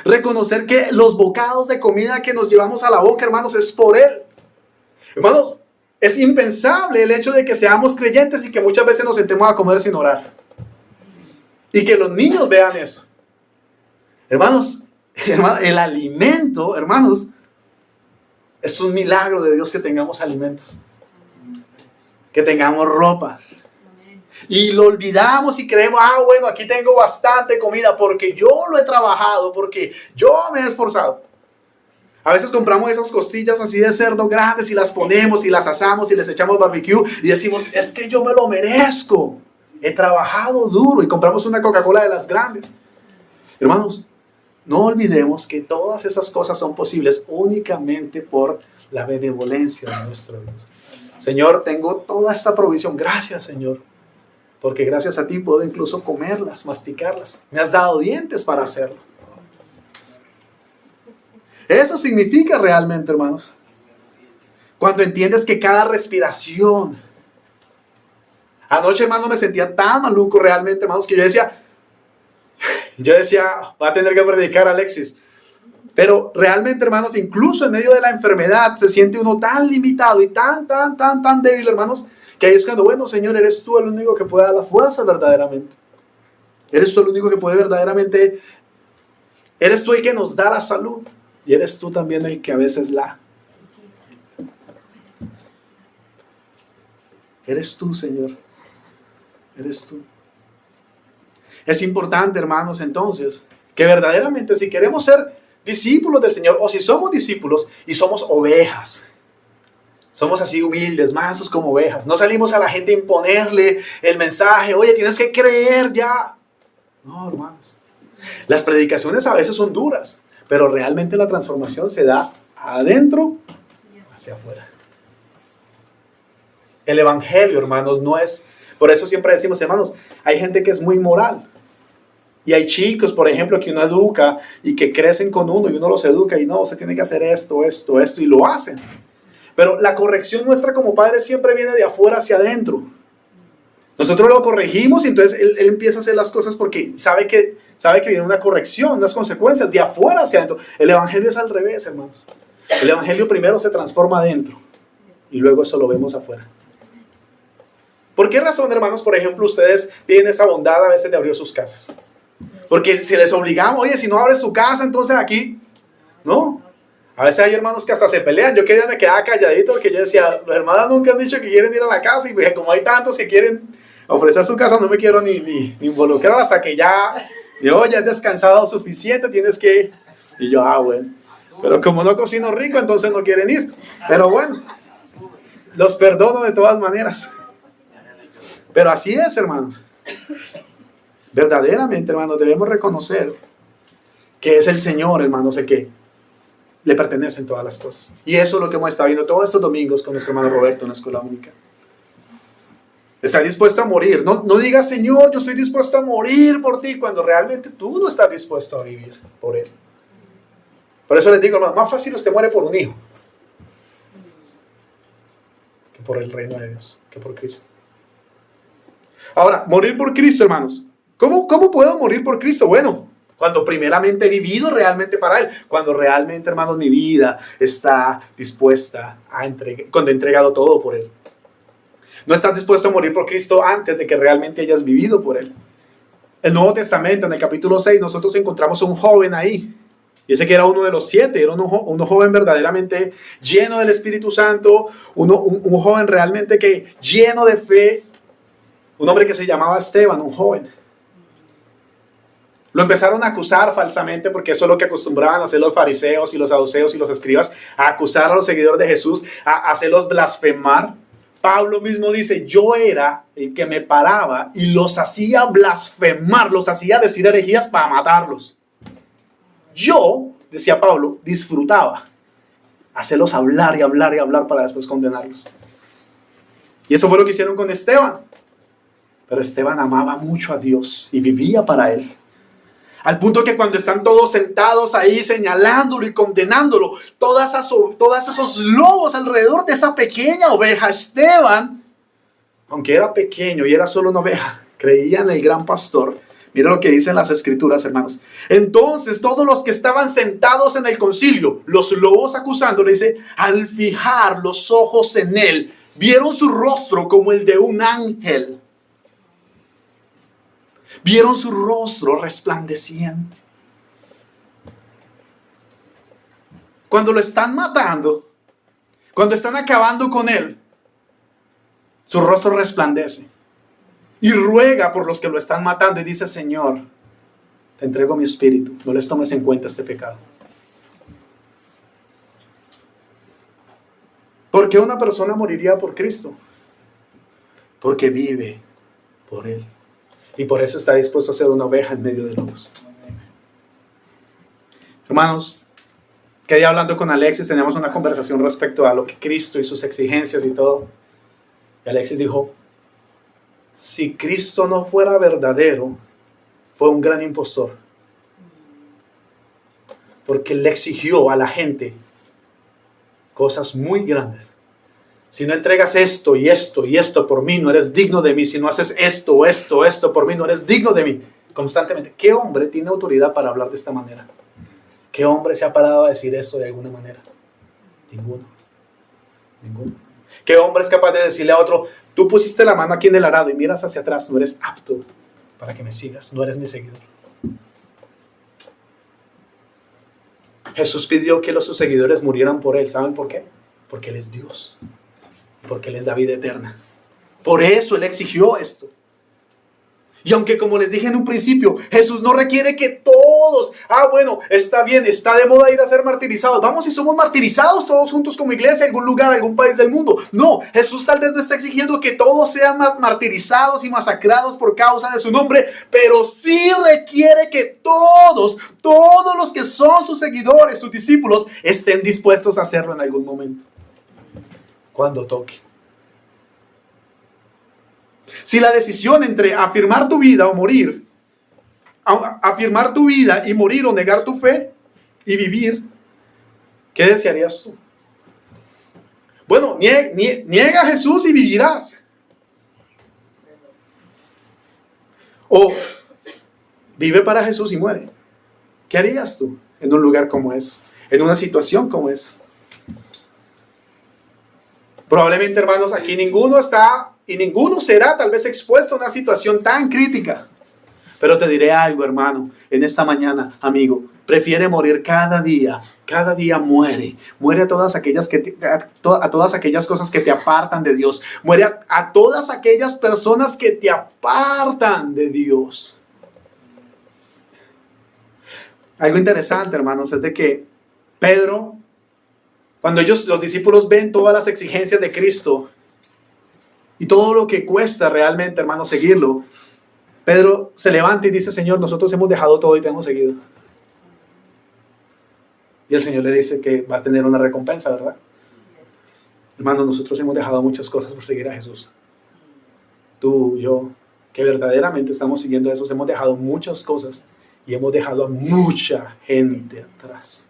Reconocer que los bocados de comida que nos llevamos a la boca, hermanos, es por Él. Hermanos, es impensable el hecho de que seamos creyentes y que muchas veces nos sentemos a comer sin orar. Y que los niños vean eso. Hermanos, el alimento, hermanos, es un milagro de Dios que tengamos alimentos. Que tengamos ropa. Y lo olvidamos y creemos, bueno, aquí tengo bastante comida porque yo lo he trabajado, porque yo me he esforzado. A veces compramos esas costillas así de cerdo grandes y las ponemos y las asamos y les echamos barbecue y decimos, es que yo me lo merezco. He trabajado duro y compramos una Coca-Cola de las grandes. Hermanos, no olvidemos que todas esas cosas son posibles únicamente por la benevolencia de nuestro Dios. Señor, tengo toda esta provisión. Gracias, Señor. Porque gracias a ti puedo incluso comerlas, masticarlas. Me has dado dientes para hacerlo. Eso significa realmente, hermanos, cuando entiendes que cada respiración. Anoche, hermano, me sentía tan maluco realmente, hermanos, que yo decía, va a tener que predicar Alexis. Pero realmente, hermanos, incluso en medio de la enfermedad, se siente uno tan limitado y tan débil, hermanos, que ahí es cuando, bueno, Señor, eres tú el único que puede dar la fuerza verdaderamente. Eres tú el único que puede verdaderamente, eres tú el que nos da la salud. Y eres tú también el que a veces Eres tú, Señor. Eres tú. Es importante, hermanos, entonces, que verdaderamente si queremos ser discípulos del Señor, o si somos discípulos y somos ovejas, somos así humildes, mansos como ovejas, no salimos a la gente a imponerle el mensaje, oye, tienes que creer ya. No, hermanos. Las predicaciones a veces son duras, pero realmente la transformación se da adentro hacia afuera. El evangelio, hermanos, no es... Por eso siempre decimos, hermanos, hay gente que es muy moral. Y hay chicos, por ejemplo, que uno educa y que crecen con uno y uno los educa y no, se tiene que hacer esto, y lo hacen. Pero la corrección nuestra como padres siempre viene de afuera hacia adentro. Nosotros lo corregimos y entonces él empieza a hacer las cosas porque sabe que viene una corrección, unas consecuencias de afuera hacia adentro. El evangelio es al revés, hermanos. El evangelio primero se transforma adentro y luego eso lo vemos afuera. ¿Por qué razón, hermanos, por ejemplo, ustedes tienen esa bondad a veces de abrir sus casas? Porque si les obligamos, oye, si no abres tu casa, entonces aquí, ¿no? A veces hay hermanos que hasta se pelean. Yo que día me quedaba calladito porque yo decía, los hermanos nunca han dicho que quieren ir a la casa y pues, como hay tantos que quieren ofrecer su casa, no me quiero ni involucrar hasta que ya has descansado suficiente, tienes que... Y yo, bueno. Pero como no cocino rico, entonces no quieren ir. Pero bueno, los perdono de todas maneras. Pero así es, hermanos. Verdaderamente, hermanos, debemos reconocer que es el Señor, hermanos, el que le pertenecen todas las cosas. Y eso es lo que hemos estado viendo todos estos domingos con nuestro hermano Roberto en la escuela única. Está dispuesto a morir. No digas, Señor, yo estoy dispuesto a morir por ti, cuando realmente tú no estás dispuesto a vivir por Él. Por eso les digo, hermanos, más fácil usted muere por un hijo que por el reino de Dios, que por Cristo. Ahora, morir por Cristo, hermanos. ¿Cómo puedo morir por Cristo? Bueno, cuando primeramente he vivido realmente para Él. Cuando realmente, hermanos, mi vida está dispuesta a entregar, cuando he entregado todo por Él. No estás dispuesto a morir por Cristo antes de que realmente hayas vivido por Él. El Nuevo Testamento, en el capítulo 6, nosotros encontramos un joven ahí. Y ese que era uno de los 7, era un joven verdaderamente lleno del Espíritu Santo, un joven realmente que lleno de fe, un hombre que se llamaba Esteban, un joven. Lo empezaron a acusar falsamente, porque eso es lo que acostumbraban a hacer los fariseos y los saduceos y los escribas, a acusar a los seguidores de Jesús, a hacerlos blasfemar. Pablo mismo dice, yo era el que me paraba y los hacía blasfemar, los hacía decir herejías para matarlos. Yo, decía Pablo, disfrutaba hacerlos hablar y hablar y hablar para después condenarlos. Y eso fue lo que hicieron con Esteban. Pero Esteban amaba mucho a Dios y vivía para Él. Al punto que cuando están todos sentados ahí señalándolo y condenándolo, todos esos lobos alrededor de esa pequeña oveja, Esteban, aunque era pequeño y era solo una oveja, creía en el gran pastor. Mira lo que dicen las escrituras, hermanos. Entonces todos los que estaban sentados en el concilio, los lobos acusándole, dice, al fijar los ojos en él, vieron su rostro como el de un ángel. Vieron su rostro resplandeciente. Cuando lo están matando, cuando están acabando con él, su rostro resplandece. Y ruega por los que lo están matando y dice, Señor, te entrego mi espíritu, no les tomes en cuenta este pecado. ¿Por qué una persona moriría por Cristo? Porque vive por Él. Y por eso está dispuesto a ser una oveja en medio de lobos. Hermanos, que día hablando con Alexis teníamos una conversación respecto a lo que Cristo y sus exigencias y todo. Y Alexis dijo, si Cristo no fuera verdadero, fue un gran impostor. Porque le exigió a la gente cosas muy grandes. Si no entregas esto y esto y esto por mí, no eres digno de mí. Si no haces esto, esto por mí, no eres digno de mí. Constantemente. ¿Qué hombre tiene autoridad para hablar de esta manera? ¿Qué hombre se ha parado a decir esto de alguna manera? Ninguno. ¿Qué hombre es capaz de decirle a otro, tú pusiste la mano aquí en el arado y miras hacia atrás, no eres apto para que me sigas, no eres mi seguidor? Jesús pidió que sus seguidores murieran por Él. ¿Saben por qué? Porque Él es Dios. Porque Él es la vida eterna. Por eso Él exigió esto. Y aunque, como les dije en un principio, Jesús no requiere que todos, bueno, está bien, está de moda ir a ser martirizados. Vamos y somos martirizados todos juntos como iglesia, en algún lugar, algún país del mundo. No, Jesús tal vez no está exigiendo que todos sean martirizados y masacrados por causa de su nombre, pero sí requiere que todos los que son sus seguidores, sus discípulos, estén dispuestos a hacerlo en algún momento. Cuando toque. Si la decisión entre afirmar tu vida o morir, afirmar tu vida y morir o negar tu fe y vivir, ¿qué desearías tú? Bueno, niega a Jesús y vivirás. O vive para Jesús y muere. ¿Qué harías tú en un lugar como eso? En una situación como esa. Probablemente, hermanos, aquí ninguno está y ninguno será tal vez expuesto a una situación tan crítica. Pero te diré algo, hermano, en esta mañana, amigo. Prefiere morir cada día muere. Muere a todas aquellas cosas que te apartan de Dios. Muere a todas aquellas personas que te apartan de Dios. Algo interesante, hermanos, es de que Pedro, cuando los discípulos ven todas las exigencias de Cristo y todo lo que cuesta realmente, hermanos, seguirlo, Pedro se levanta y dice, Señor, nosotros hemos dejado todo y te hemos seguido. Y el Señor le dice que va a tener una recompensa, ¿verdad? Hermanos, nosotros hemos dejado muchas cosas por seguir a Jesús. Tú, yo, que verdaderamente estamos siguiendo a Jesús, hemos dejado muchas cosas y hemos dejado a mucha gente atrás.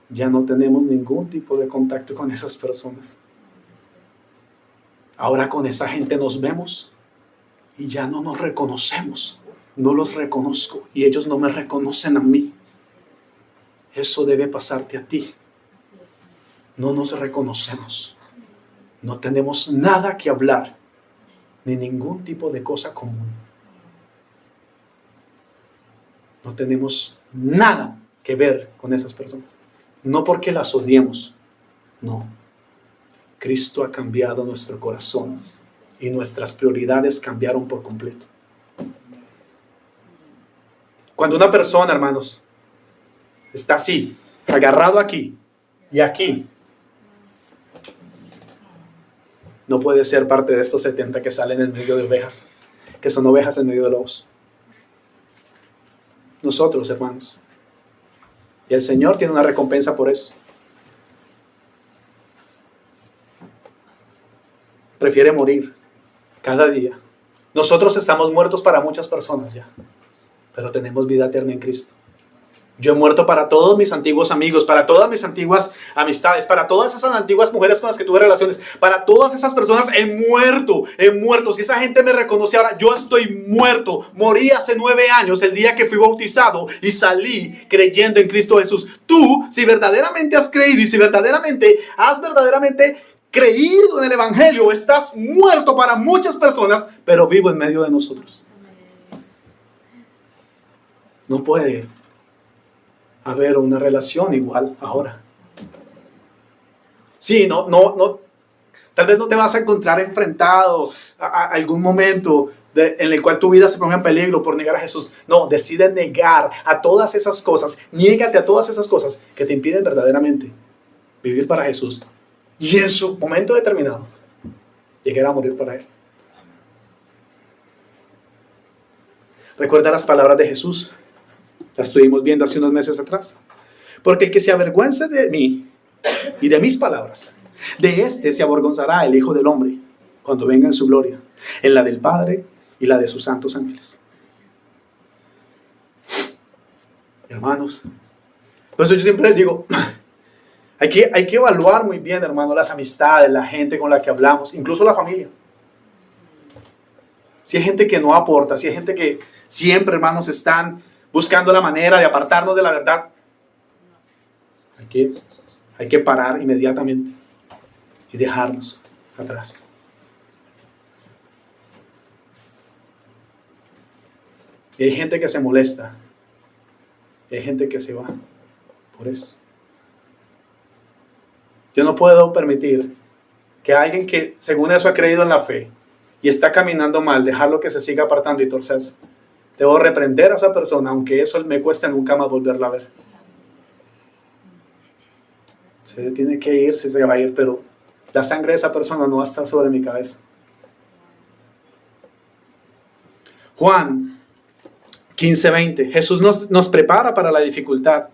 Ya no tenemos ningún tipo de contacto con esas personas. Ahora con esa gente nos vemos, y ya no nos reconocemos. No los reconozco y ellos no me reconocen a mí. Eso debe pasarte a ti. No nos reconocemos. No tenemos nada que hablar, ni ningún tipo de cosa común. No tenemos nada que ver con esas personas. No porque las odiemos, no. Cristo ha cambiado nuestro corazón y nuestras prioridades cambiaron por completo. Cuando una persona, hermanos, está así, agarrado aquí y aquí, no puede ser parte de estos 70 que salen en medio de ovejas, que son ovejas en medio de lobos. Nosotros, hermanos. Y el Señor tiene una recompensa por eso. Prefiere morir cada día. Nosotros estamos muertos para muchas personas ya, pero tenemos vida eterna en Cristo. Yo he muerto para todos mis antiguos amigos, para todas mis antiguas amistades, para todas esas antiguas mujeres con las que tuve relaciones, para todas esas personas he muerto. Si esa gente me reconoce ahora, yo estoy muerto. Morí hace 9 años, el día que fui bautizado y salí creyendo en Cristo Jesús. Tú, si verdaderamente has creído y si verdaderamente has creído en el Evangelio, estás muerto para muchas personas, pero vivo en medio de nosotros. No puede haber una relación igual ahora. Sí, no, tal vez no te vas a encontrar enfrentado a algún momento en el cual tu vida se ponga en peligro por negar a Jesús. No, decide negar a todas esas cosas, niégate a todas esas cosas que te impiden verdaderamente vivir para Jesús. Y en su momento determinado, llegar a morir para Él. Recuerda las palabras de Jesús. Las estuvimos viendo hace unos meses atrás. Porque el que se avergüence de mí y de mis palabras, de este se avergonzará el Hijo del Hombre cuando venga en su gloria, en la del Padre y la de sus santos ángeles. Hermanos, por eso yo siempre les digo, hay que evaluar muy bien, hermano, las amistades, la gente con la que hablamos, incluso la familia. Si hay gente que no aporta, si hay gente que siempre, hermanos, están buscando la manera de apartarnos de la verdad, hay que parar inmediatamente y dejarlos atrás. Y hay gente que se molesta, y hay gente que se va por eso. Yo no puedo permitir que alguien que según eso ha creído en la fe y está caminando mal, dejarlo que se siga apartando y torcerse. Debo reprender a esa persona, aunque eso me cueste nunca más volverla a ver. Se tiene que ir, si se va a ir, pero la sangre de esa persona no va a estar sobre mi cabeza. Juan 15:20. Jesús nos prepara para la dificultad.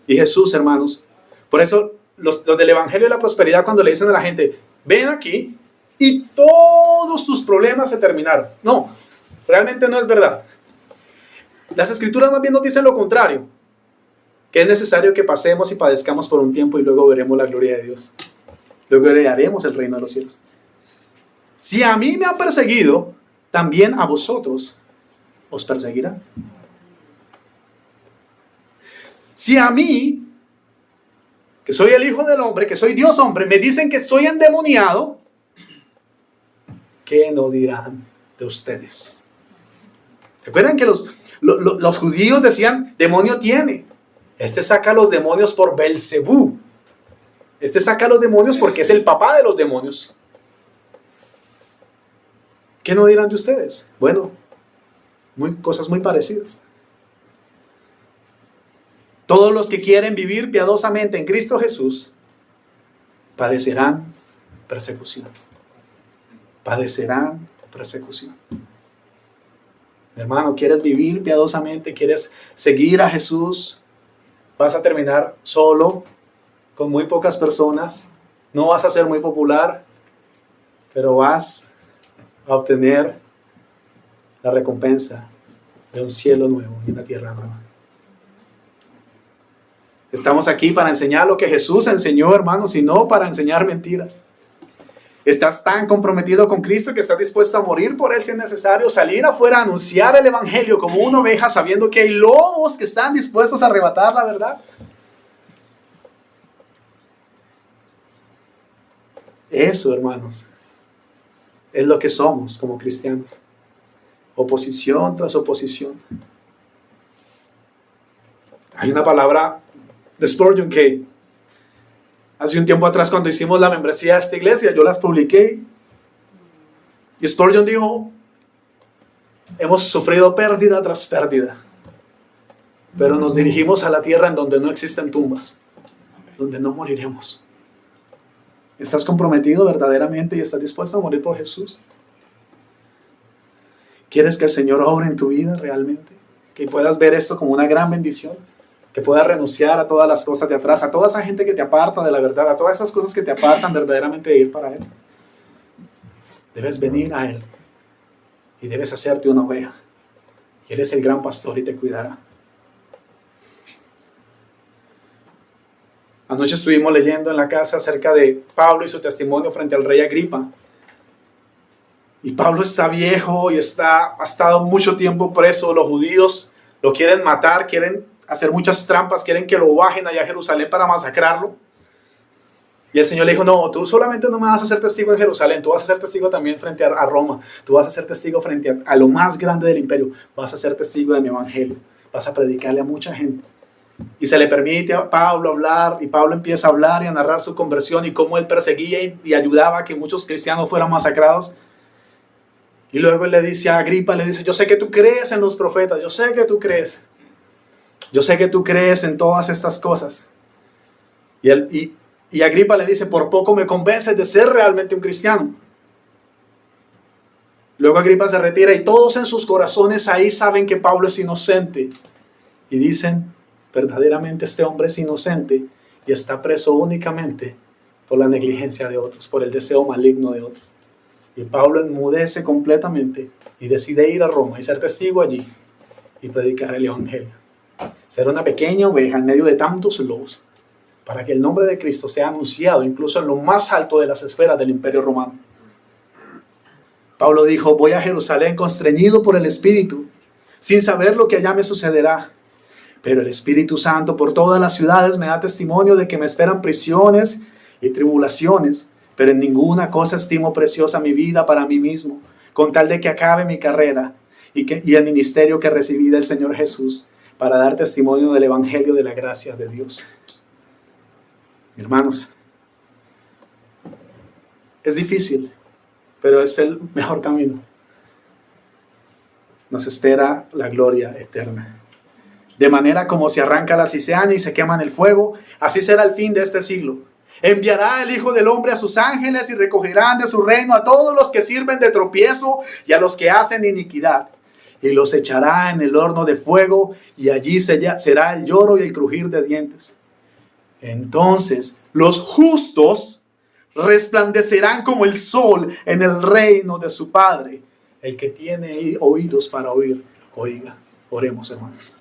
Y Jesús, hermanos, por eso los del Evangelio de la Prosperidad, cuando le dicen a la gente, ven aquí y todos tus problemas se terminaron. No, realmente no es verdad. Las Escrituras más bien nos dicen lo contrario, que es necesario que pasemos y padezcamos por un tiempo y luego veremos la gloria de Dios. Luego heredaremos el reino de los cielos. Si a mí me han perseguido, también a vosotros os perseguirán. Si a mí, que soy el Hijo del Hombre, que soy Dios hombre, me dicen que soy endemoniado, ¿qué no dirán de ustedes? ¿Recuerdan que los judíos decían, demonio tiene? Este saca a los demonios por Belcebú. Este saca a los demonios porque es el papá de los demonios. ¿Qué no dirán de ustedes? Bueno, cosas muy parecidas. Todos los que quieren vivir piadosamente en Cristo Jesús padecerán persecución. Padecerán persecución. Mi hermano, ¿quieres vivir piadosamente? ¿Quieres seguir a Jesús? Vas a terminar solo, con muy pocas personas. No vas a ser muy popular, pero vas a obtener la recompensa de un cielo nuevo y una tierra nueva. Estamos aquí para enseñar lo que Jesús enseñó, hermanos, y no para enseñar mentiras. Estás tan comprometido con Cristo que estás dispuesto a morir por Él si es necesario, salir afuera a anunciar el Evangelio como una oveja sabiendo que hay lobos que están dispuestos a arrebatar la verdad. Eso, hermanos, es lo que somos como cristianos. Oposición tras oposición. Hay una palabra de Spurgeon que hace un tiempo atrás, cuando hicimos la membresía de esta iglesia, yo las publiqué. Y Spurgeon dijo: hemos sufrido pérdida tras pérdida, pero nos dirigimos a la tierra en donde no existen tumbas, donde no moriremos. ¿Estás comprometido verdaderamente y estás dispuesto a morir por Jesús? ¿Quieres que el Señor obre en tu vida realmente? Que puedas ver esto como una gran bendición. Que puedas renunciar a todas las cosas de atrás, a toda esa gente que te aparta de la verdad, a todas esas cosas que te apartan verdaderamente de ir para Él. Debes venir a Él y debes hacerte una oveja. Y Él es el gran pastor y te cuidará. Anoche estuvimos leyendo en la casa acerca de Pablo y su testimonio frente al rey Agripa. Y Pablo está viejo y ha estado mucho tiempo preso. Los judíos lo quieren matar, quieren hacer muchas trampas, quieren que lo bajen allá a Jerusalén para masacrarlo. Y el Señor le dijo: no, tú solamente no me vas a ser testigo en Jerusalén, tú vas a ser testigo también frente a Roma, tú vas a ser testigo frente a lo más grande del imperio, vas a ser testigo de mi evangelio, vas a predicarle a mucha gente. Y se le permite a Pablo hablar, y Pablo empieza a hablar y a narrar su conversión y cómo él perseguía y ayudaba a que muchos cristianos fueran masacrados. Y luego él le dice a Agripa, le dice: yo sé que tú crees en los profetas, yo sé que tú crees. Yo sé que tú crees en todas estas cosas. Y Agripa le dice: por poco me convences de ser realmente un cristiano. Luego Agripa se retira y todos en sus corazones ahí saben que Pablo es inocente. Y dicen: verdaderamente este hombre es inocente y está preso únicamente por la negligencia de otros, por el deseo maligno de otros. Y Pablo enmudece completamente y decide ir a Roma y ser testigo allí y predicar el evangelio. Ser una pequeña oveja en medio de tantos lobos, para que el nombre de Cristo sea anunciado incluso en lo más alto de las esferas del imperio romano. Pablo dijo: voy a Jerusalén constreñido por el Espíritu, sin saber lo que allá me sucederá. Pero el Espíritu Santo por todas las ciudades me da testimonio de que me esperan prisiones y tribulaciones, pero en ninguna cosa estimo preciosa mi vida para mí mismo, con tal de que acabe mi carrera y el ministerio que recibí del Señor Jesús, para dar testimonio del Evangelio de la gracia de Dios. Hermanos, es difícil, pero es el mejor camino. Nos espera la gloria eterna. De manera como se arranca la cizaña y se quema en el fuego, así será el fin de este siglo. Enviará el Hijo del Hombre a sus ángeles y recogerán de su reino a todos los que sirven de tropiezo y a los que hacen iniquidad. Y los echará en el horno de fuego, y allí será el lloro y el crujir de dientes. Entonces los justos resplandecerán como el sol en el reino de su Padre. El que tiene oídos para oír, oiga. Oremos, hermanos.